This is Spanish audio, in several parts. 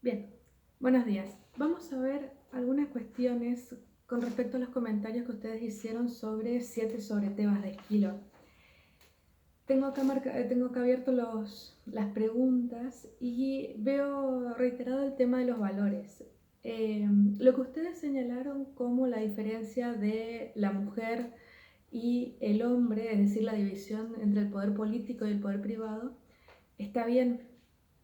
Bien, buenos días. Vamos a ver algunas cuestiones con respecto a los comentarios que ustedes hicieron sobre 7 sobre Tebas de Esquilo. Tengo acá abierto las preguntas y veo reiterado el tema de los valores. Lo que ustedes señalaron como la diferencia de la mujer y el hombre, es decir, la división entre el poder político y el poder privado, está bien.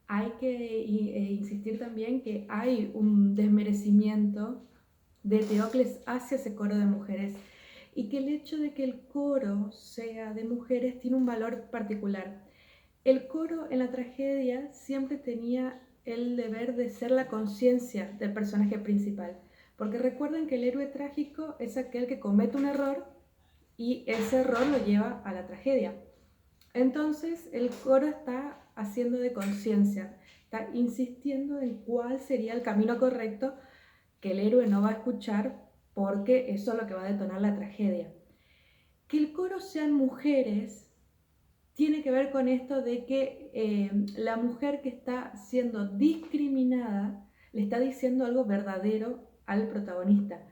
Hay que insistir también que hay un desmerecimiento de Teocles hacia ese coro de mujeres y que el hecho de que el coro sea de mujeres tiene un valor particular. El coro en la tragedia siempre tenía el deber de ser la conciencia del personaje principal, porque recuerden que el héroe trágico es aquel que comete un error y ese error lo lleva a la tragedia. Entonces el coro está haciendo de conciencia, está insistiendo en cuál sería el camino correcto que el héroe no va a escuchar porque eso es lo que va a detonar la tragedia. Que el coro sean mujeres tiene que ver con esto de que la mujer que está siendo discriminada le está diciendo algo verdadero al protagonista.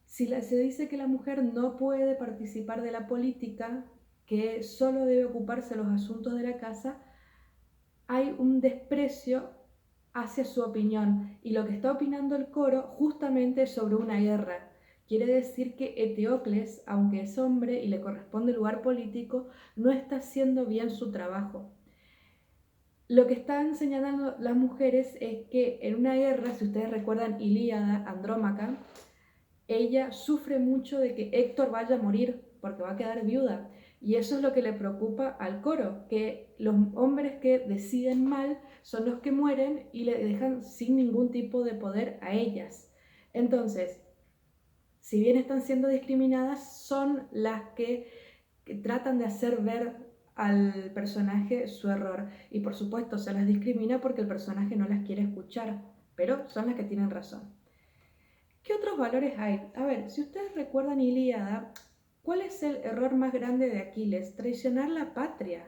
Si se dice que la mujer no puede participar de la política, que solo debe ocuparse de los asuntos de la casa, hay un desprecio hacia su opinión. Y lo que está opinando el coro justamente es sobre una guerra. Quiere decir que Eteocles, aunque es hombre y le corresponde el lugar político, no está haciendo bien su trabajo. Lo que están señalando las mujeres es que en una guerra, si ustedes recuerdan Ilíada, Andrómaca, ella sufre mucho de que Héctor vaya a morir porque va a quedar viuda. Y eso es lo que le preocupa al coro, que los hombres que deciden mal son los que mueren y le dejan sin ningún tipo de poder a ellas. Entonces, si bien están siendo discriminadas, son las que tratan de hacer ver al personaje su error. Y por supuesto se las discrimina porque el personaje no las quiere escuchar, pero son las que tienen razón. ¿Qué otros valores hay? A ver, si ustedes recuerdan Ilíada, ¿cuál es el error más grande de Aquiles? Traicionar la patria.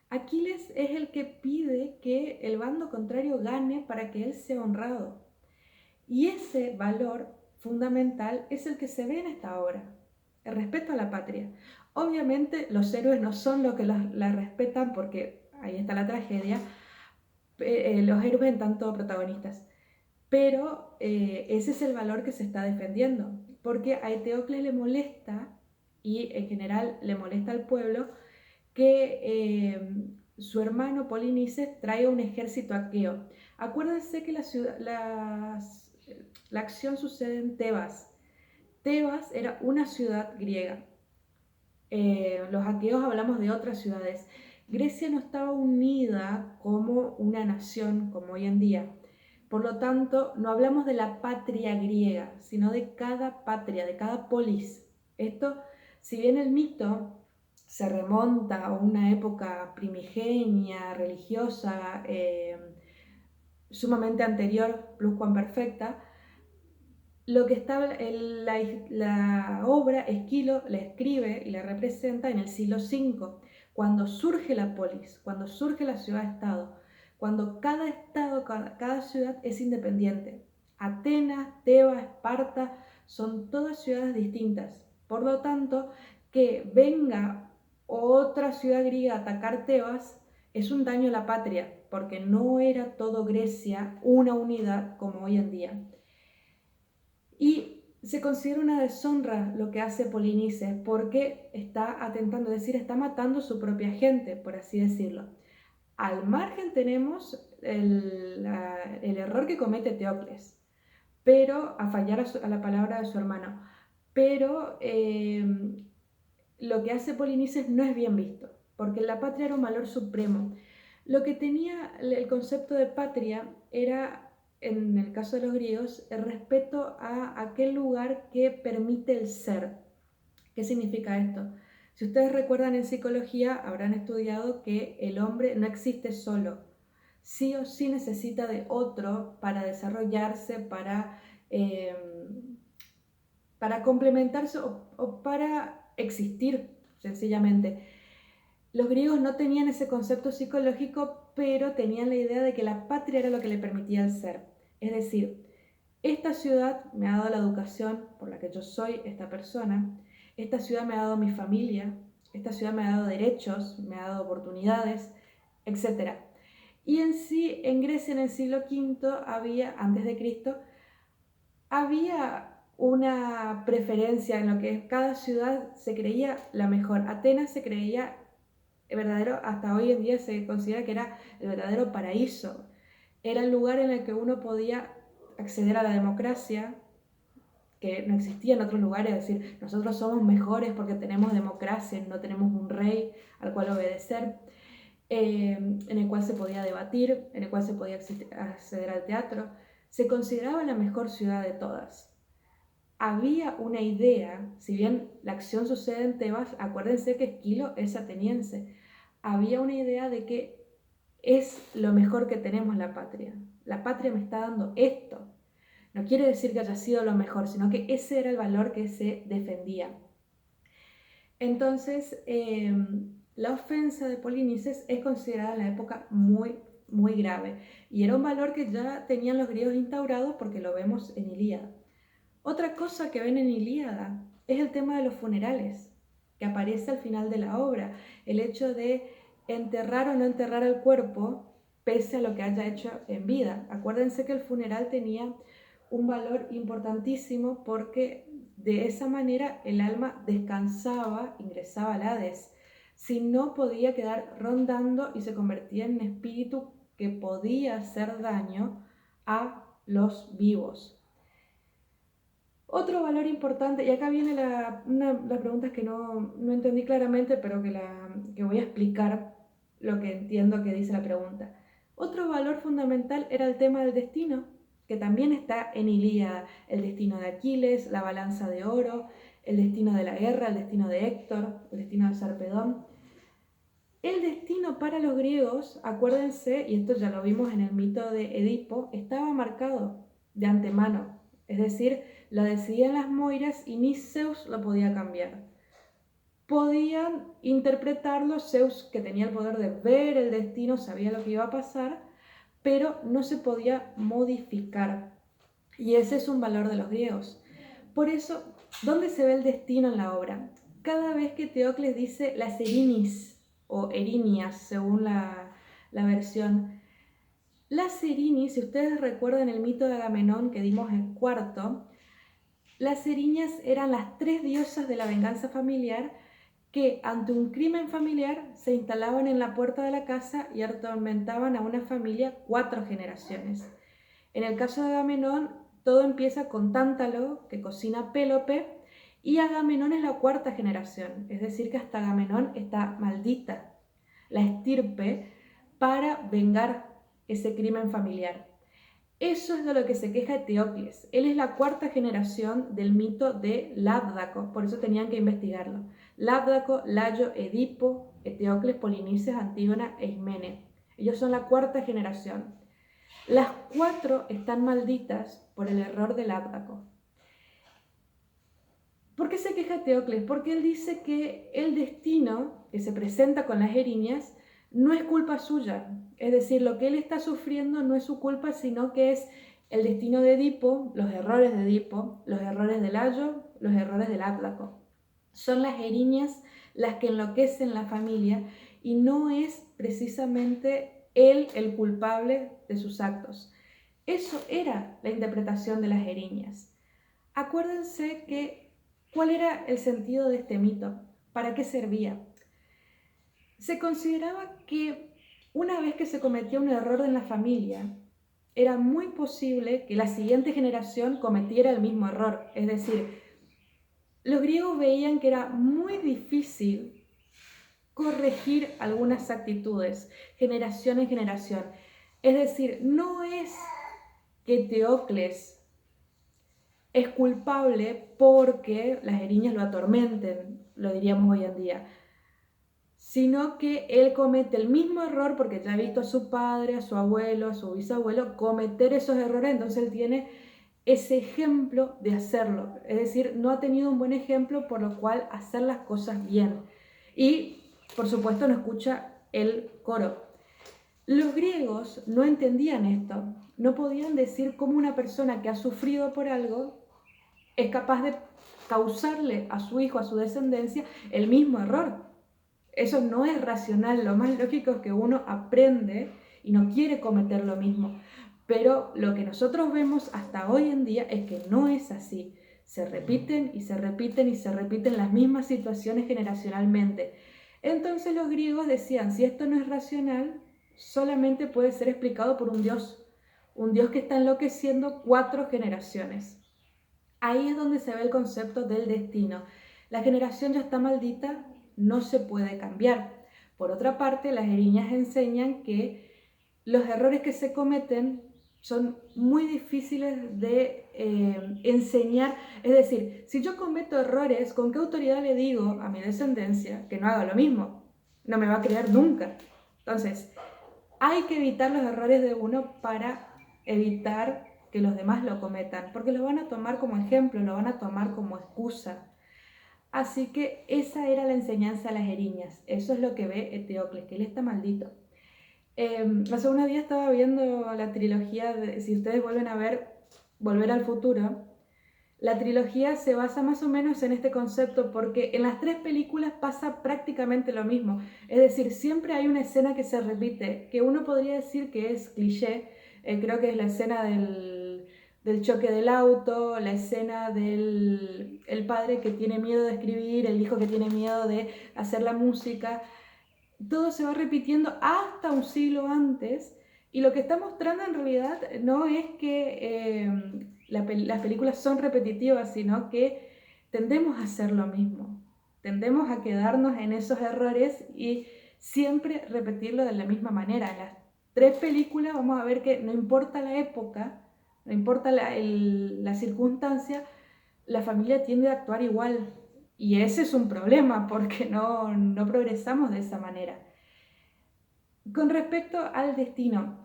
Aquiles es el que pide que el bando contrario gane para que él sea honrado. Y ese valor fundamental es el que se ve en esta obra, el respeto a la patria. Obviamente los héroes no son los que la respetan porque ahí está la tragedia, los héroes en tanto protagonistas. Pero ese es el valor que se está defendiendo, porque a Eteocles le molesta, y en general le molesta al pueblo, que su hermano Polinices traiga un ejército aqueo. Acuérdense que la acción sucede en Tebas. Tebas era una ciudad griega. Los aqueos hablamos de otras ciudades. Grecia no estaba unida como una nación como hoy en día. Por lo tanto, no hablamos de la patria griega, sino de cada patria, de cada polis. Esto, si bien el mito se remonta a una época primigenia, religiosa, sumamente anterior, pluscuamperfecta, lo que está en la obra, Esquilo la escribe y la representa en el siglo V, cuando surge la polis, cuando surge la ciudad-estado, cuando cada estado, cada ciudad es independiente. Atenas, Tebas, Esparta, son todas ciudades distintas. Por lo tanto, que venga otra ciudad griega a atacar Tebas es un daño a la patria, porque no era todo Grecia una unidad como hoy en día. Y se considera una deshonra lo que hace Polinices porque está atentando, es decir, está matando a su propia gente, por así decirlo. Al margen tenemos el error que comete Teocles, pero a fallar a la palabra de su hermano. Pero lo que hace Polinices no es bien visto, porque la patria era un valor supremo. Lo que tenía el concepto de patria era, en el caso de los griegos, el respeto a aquel lugar que permite el ser. ¿Qué significa esto? Si ustedes recuerdan en psicología, habrán estudiado que el hombre no existe solo. Sí o sí necesita de otro para desarrollarse, eh, para complementarse o para existir, sencillamente. Los griegos no tenían ese concepto psicológico, pero tenían la idea de que la patria era lo que le permitía el ser. Es decir, esta ciudad me ha dado la educación por la que yo soy esta persona, esta ciudad me ha dado mi familia, esta ciudad me ha dado derechos, me ha dado oportunidades, etc. Y en sí, en Grecia en el siglo V había, antes de Cristo, había una preferencia en lo que cada ciudad se creía la mejor. Atenas se creía el verdadero, hasta hoy en día se considera que era el verdadero paraíso. Era el lugar en el que uno podía acceder a la democracia, que no existía en otros lugares, es decir, nosotros somos mejores porque tenemos democracia, no tenemos un rey al cual obedecer, en el cual se podía debatir, en el cual se podía acceder al teatro. Se consideraba la mejor ciudad de todas. Había una idea, si bien la acción sucede en Tebas, acuérdense que Esquilo es ateniense, había una idea de que es lo mejor que tenemos la patria me está dando esto. No quiere decir que haya sido lo mejor, sino que ese era el valor que se defendía. Entonces, la ofensa de Polinices es considerada en la época muy, muy grave, y era un valor que ya tenían los griegos instaurado porque lo vemos en Ilíada. Otra cosa que ven en Ilíada es el tema de los funerales, que aparece al final de la obra, el hecho de enterrar o no enterrar el cuerpo pese a lo que haya hecho en vida. Acuérdense que el funeral tenía un valor importantísimo porque de esa manera el alma descansaba, ingresaba al Hades. Si no, podía quedar rondando y se convertía en un espíritu que podía hacer daño a los vivos. Otro valor importante, y acá viene la pregunta que no entendí claramente, pero que voy a explicar lo que entiendo que dice la pregunta. Otro valor fundamental era el tema del destino, que también está en Ilíada: el destino de Aquiles, la balanza de oro, el destino de la guerra, el destino de Héctor, el destino de Sarpedón. El destino para los griegos, acuérdense, y esto ya lo vimos en el mito de Edipo, estaba marcado de antemano, es decir, lo decidían las Moiras y ni Zeus lo podía cambiar. Podían interpretarlo, Zeus, que tenía el poder de ver el destino, sabía lo que iba a pasar, pero no se podía modificar. Y ese es un valor de los griegos. Por eso, ¿dónde se ve el destino en la obra? Cada vez que Teocles dice las Erinis, o Erinias, según la versión. Las Erinis, si ustedes recuerdan el mito de Agamenón que dimos en cuarto, las Erinias eran las 3 diosas de la venganza familiar que ante un crimen familiar se instalaban en la puerta de la casa y atormentaban a una familia 4 generaciones. En el caso de Agamenón, todo empieza con Tántalo, que cocina a Pélope, y Agamenón es la 4ª generación, es decir, que hasta Agamenón está maldita la estirpe para vengar ese crimen familiar. Eso es de lo que se queja Teocles. Él es la 4ª generación del mito de Labdaco, por eso tenían que investigarlo. Labdaco, Layo, Edipo, Teocles, Polinices, Antígona e Ismene. Ellos son la 4ª generación. Las 4 están malditas por el error de Labdaco. ¿Por qué se queja Teocles? Porque él dice que el destino que se presenta con las Erinias no es culpa suya. Es decir, lo que él está sufriendo no es su culpa, sino que es el destino de Edipo, los errores de Edipo, los errores de Layo, los errores del Labdaco. Son las Erinias las que enloquecen la familia y no es precisamente él el culpable de sus actos. Eso era la interpretación de las Erinias. Acuérdense que, ¿cuál era el sentido de este mito? ¿Para qué servía? Se consideraba que una vez que se cometía un error en la familia, era muy posible que la siguiente generación cometiera el mismo error. Es decir, los griegos veían que era muy difícil corregir algunas actitudes, generación en generación. Es decir, no es que Teocles es culpable porque las Erinias lo atormenten, lo diríamos hoy en día, sino que él comete el mismo error porque ya ha visto a su padre, a su abuelo, a su bisabuelo cometer esos errores, entonces él tiene ese ejemplo de hacerlo. Es decir, no ha tenido un buen ejemplo, por lo cual hacer las cosas bien. Y, por supuesto, no escucha el coro. Los griegos no entendían esto, no podían decir cómo una persona que ha sufrido por algo es capaz de causarle a su hijo, a su descendencia, el mismo error. Eso no es racional, lo más lógico es que uno aprende y no quiere cometer lo mismo. Pero lo que nosotros vemos hasta hoy en día es que no es así. Se repiten y se repiten y se repiten las mismas situaciones generacionalmente. Entonces los griegos decían, si esto no es racional, solamente puede ser explicado por un Dios que está enloqueciendo 4 generaciones. Ahí es donde se ve el concepto del destino. La generación ya está maldita, no se puede cambiar. Por otra parte, las eriñas enseñan que los errores que se cometen son muy difíciles de enseñar. Es decir, si yo cometo errores, ¿con qué autoridad le digo a mi descendencia que no haga lo mismo? No me va a creer nunca. Entonces, hay que evitar los errores de uno para evitar que los demás lo cometan, porque lo van a tomar como ejemplo, lo van a tomar como excusa. Así que esa era la enseñanza de las eriñas. Eso es lo que ve Eteocles, que él está maldito. Hace unos días estaba viendo la trilogía, si ustedes vuelven a ver Volver al Futuro, la trilogía se basa más o menos en este concepto porque en las 3 películas pasa prácticamente lo mismo. Es decir, siempre hay una escena que se repite, que uno podría decir que es cliché. Creo que es la escena del choque del auto, la escena del el padre que tiene miedo de escribir, el hijo que tiene miedo de hacer la música. Todo se va repitiendo hasta un siglo antes, y lo que está mostrando en realidad no es que las películas son repetitivas, sino que tendemos a hacer lo mismo, tendemos a quedarnos en esos errores y siempre repetirlo de la misma manera. En las 3 películas vamos a ver que no importa la época, no importa la circunstancia, la familia tiende a actuar igual. Y ese es un problema porque no progresamos de esa manera. Con respecto al destino,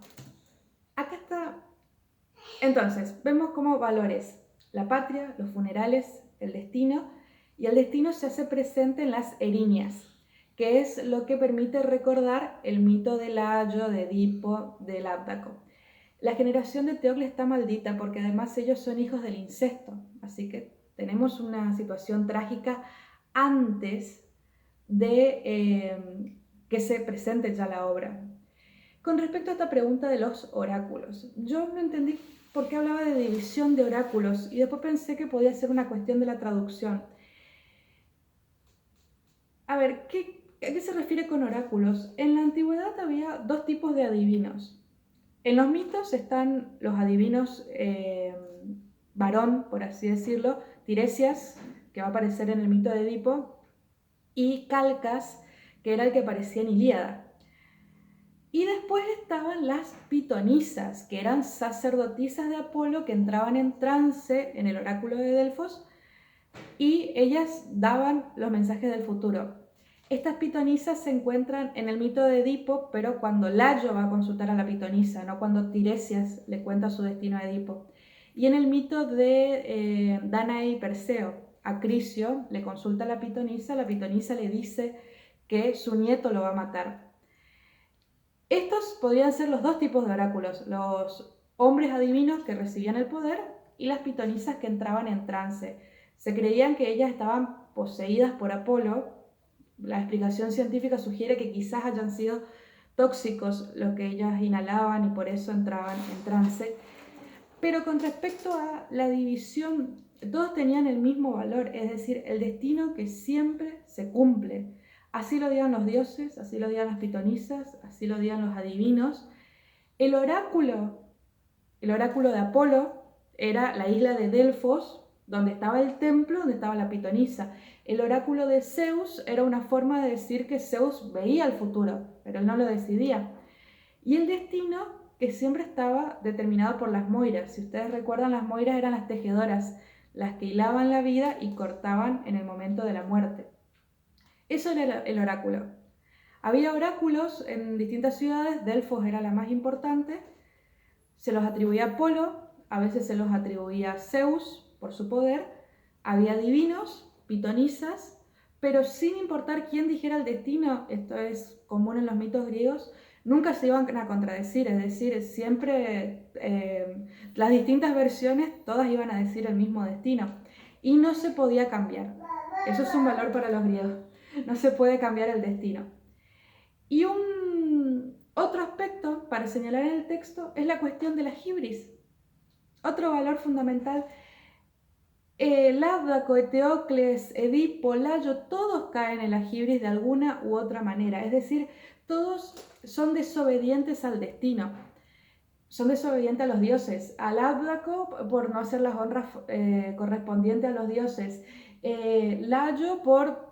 acá está. Entonces, vemos como valores: la patria, los funerales, el destino. Y el destino se hace presente en las eriñas, que es lo que permite recordar el mito de Layo, de Edipo, del Ábdaco. La generación de Eteocles está maldita porque además ellos son hijos del incesto. Así que tenemos una situación trágica antes de que se presente ya la obra. Con respecto a esta pregunta de los oráculos, yo no entendí por qué hablaba de división de oráculos y después pensé que podía ser una cuestión de la traducción. A ver, ¿a qué se refiere con oráculos? En la antigüedad había 2 tipos de adivinos. En los mitos están los adivinos varón, por así decirlo, Tiresias, que va a aparecer en el mito de Edipo, y Calcas, que era el que aparecía en Ilíada. Y después estaban las pitonisas, que eran sacerdotisas de Apolo que entraban en trance en el oráculo de Delfos y ellas daban los mensajes del futuro. Estas pitonisas se encuentran en el mito de Edipo, pero cuando Layo va a consultar a la pitonisa, no cuando Tiresias le cuenta su destino a Edipo. Y en el mito de Danae y Perseo, a Crisio le consulta a la pitonisa le dice que su nieto lo va a matar. Estos podrían ser los 2 tipos de oráculos: los hombres adivinos que recibían el poder y las pitonisas que entraban en trance. Se creían que ellas estaban poseídas por Apolo. La explicación científica sugiere que quizás hayan sido tóxicos lo que ellas inhalaban y por eso entraban en trance. Pero con respecto a la división, todos tenían el mismo valor, es decir, el destino que siempre se cumple. Así lo digan los dioses, así lo digan las pitonisas, así lo digan los adivinos. El oráculo de Apolo era la isla de Delfos, donde estaba el templo, donde estaba la pitonisa. El oráculo de Zeus era una forma de decir que Zeus veía el futuro, pero él no lo decidía. Y el destino, que siempre estaba determinado por las moiras. Si ustedes recuerdan, las moiras eran las tejedoras, las que hilaban la vida y cortaban en el momento de la muerte. Eso era el oráculo. Había oráculos en distintas ciudades, Delfos era la más importante, se los atribuía a Apolo, a veces se los atribuía a Zeus por su poder, había divinos, pitonisas, pero sin importar quién dijera el destino, esto es común en los mitos griegos, nunca se iban a contradecir, es decir, siempre las distintas versiones, todas iban a decir el mismo destino y no se podía cambiar. Eso es un valor para los griegos, no se puede cambiar el destino. Y otro aspecto para señalar en el texto es la cuestión de la hibris. Otro valor fundamental, Lávdaco, Eteocles, Edipo, Layo, todos caen en la hibris de alguna u otra manera. Es decir, todos son desobedientes al destino, son desobedientes a los dioses. A Lávdaco por no hacer las honras correspondientes a los dioses. Layo por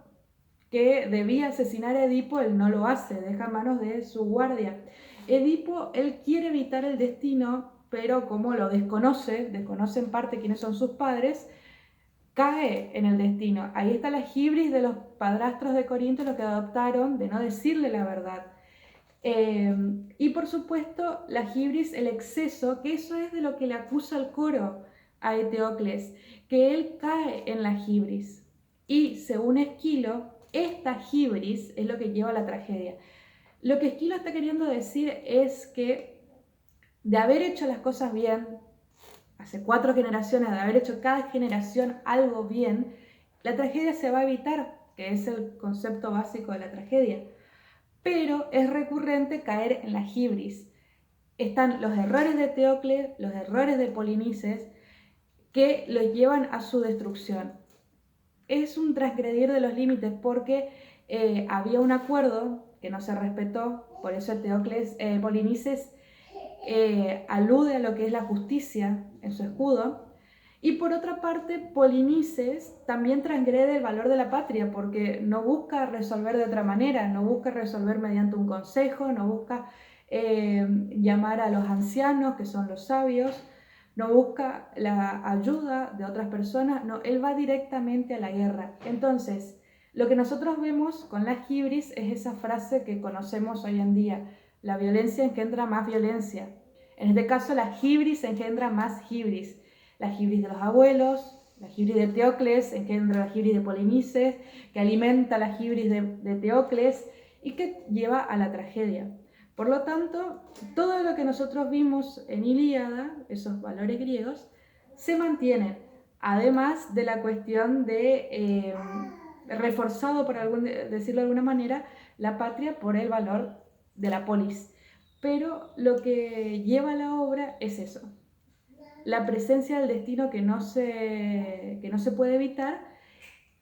que debía asesinar a Edipo, él no lo hace, deja en manos de su guardia. Edipo, él quiere evitar el destino, pero como lo desconoce en parte quiénes son sus padres, cae en el destino. Ahí está la hibris de los padrastros de Corinto, lo que adoptaron de no decirle la verdad. Y por supuesto, la hibris, el exceso, que eso es de lo que le acusa el coro a Eteocles, que él cae en la hibris. Y según Esquilo, esta hibris es lo que lleva a la tragedia. Lo que Esquilo está queriendo decir es que de haber hecho las cosas bien, hace 4 generaciones, de haber hecho cada generación algo bien, la tragedia se va a evitar, que es el concepto básico de la tragedia. Pero es recurrente caer en la hibris. Están los errores de Teocles, los errores de Polinices, que los llevan a su destrucción. Es un transgredir de los límites porque había un acuerdo que no se respetó, por eso Polinices alude a lo que es la justicia en su escudo. Y por otra parte, Polinices también transgrede el valor de la patria porque no busca resolver de otra manera, no busca resolver mediante un consejo, no busca llamar a los ancianos, que son los sabios, no busca la ayuda de otras personas, no, él va directamente a la guerra. Entonces, lo que nosotros vemos con la hibris es esa frase que conocemos hoy en día: la violencia engendra más violencia. En este caso, la hibris engendra más hibris. La hibris de los abuelos, la hibris de Teocles engendra la hibris de Polinices, que alimenta la hibris de Teocles y que lleva a la tragedia. Por lo tanto, todo lo que nosotros vimos en Ilíada, esos valores griegos, se mantienen, además de la cuestión de, reforzado, por decirlo de alguna manera, la patria por el valor de la polis. Pero lo que lleva a la obra es eso, la presencia del destino que no se puede evitar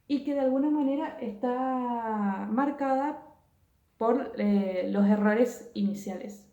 y que de alguna manera está marcada por los errores iniciales.